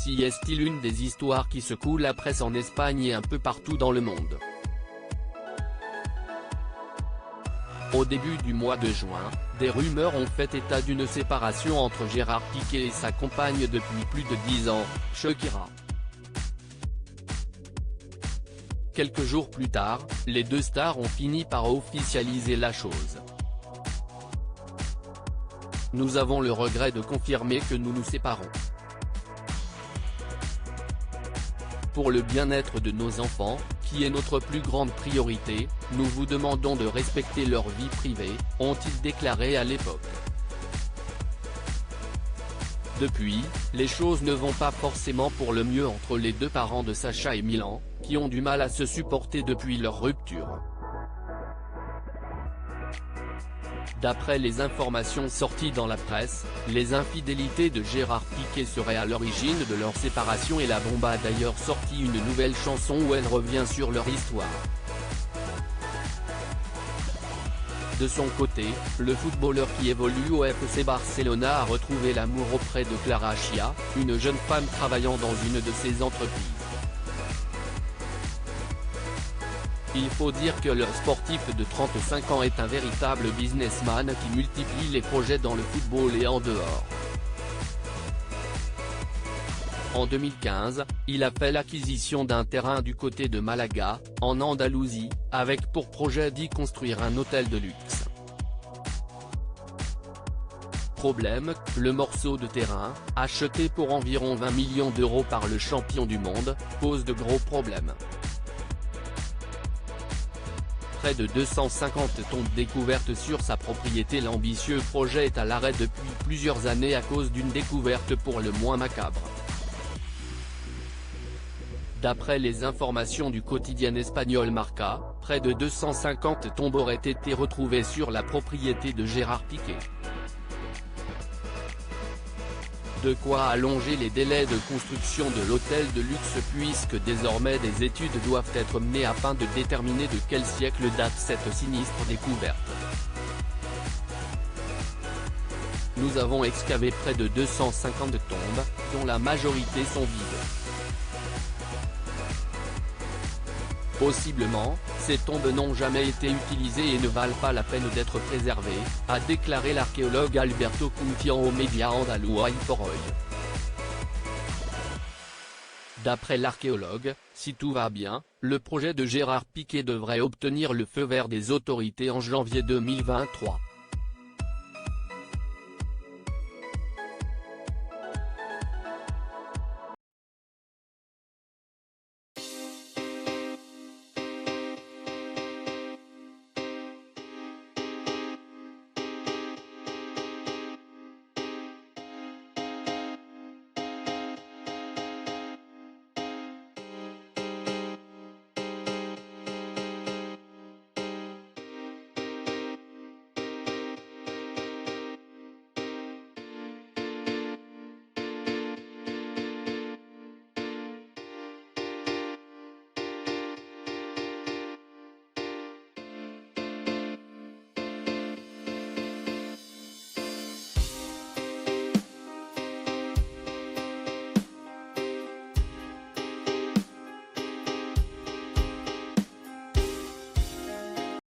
Celle-ci est-il une des histoires qui secouent la presse en Espagne et un peu partout dans le monde. Au début du mois de juin, des rumeurs ont fait état d'une séparation entre Gérard Piqué et sa compagne depuis plus de 10 ans, Shakira. Quelques jours plus tard, les deux stars ont fini par officialiser la chose. Nous avons le regret de confirmer que nous nous séparons. Pour le bien-être de nos enfants, qui est notre plus grande priorité, nous vous demandons de respecter leur vie privée, ont-ils déclaré à l'époque. Depuis, les choses ne vont pas forcément pour le mieux entre les deux parents de Sacha et Milan, qui ont du mal à se supporter depuis leur rupture. D'après les informations sorties dans la presse, les infidélités de Gérard Piqué seraient à l'origine de leur séparation et la bombe a d'ailleurs sorti une nouvelle chanson où elle revient sur leur histoire. De son côté, le footballeur qui évolue au FC Barcelona a retrouvé l'amour auprès de Clara Chia, une jeune femme travaillant dans une de ses entreprises. Il faut dire que le sportif de 35 ans est un véritable businessman qui multiplie les projets dans le football et en dehors. En 2015, il a fait l'acquisition d'un terrain du côté de Malaga, en Andalousie, avec pour projet d'y construire un hôtel de luxe. Problème, le morceau de terrain, acheté pour environ 20 millions d'euros par le champion du monde, pose de gros problèmes. Près de 250 tombes découvertes sur sa propriété. L'ambitieux projet est à l'arrêt depuis plusieurs années à cause d'une découverte pour le moins macabre. D'après les informations du quotidien espagnol Marca, près de 250 tombes auraient été retrouvées sur la propriété de Gérard Piqué. De quoi allonger les délais de construction de l'hôtel de luxe puisque désormais des études doivent être menées afin de déterminer de quel siècle date cette sinistre découverte. Nous avons excavé près de 250 tombes, dont la majorité sont vides. Possiblement, ces tombes n'ont jamais été utilisées et ne valent pas la peine d'être préservées, a déclaré l'archéologue Alberto Cuntian aux médias andalous Hoy por Hoy. D'après l'archéologue, si tout va bien, le projet de Gérard Piqué devrait obtenir le feu vert des autorités en janvier 2023.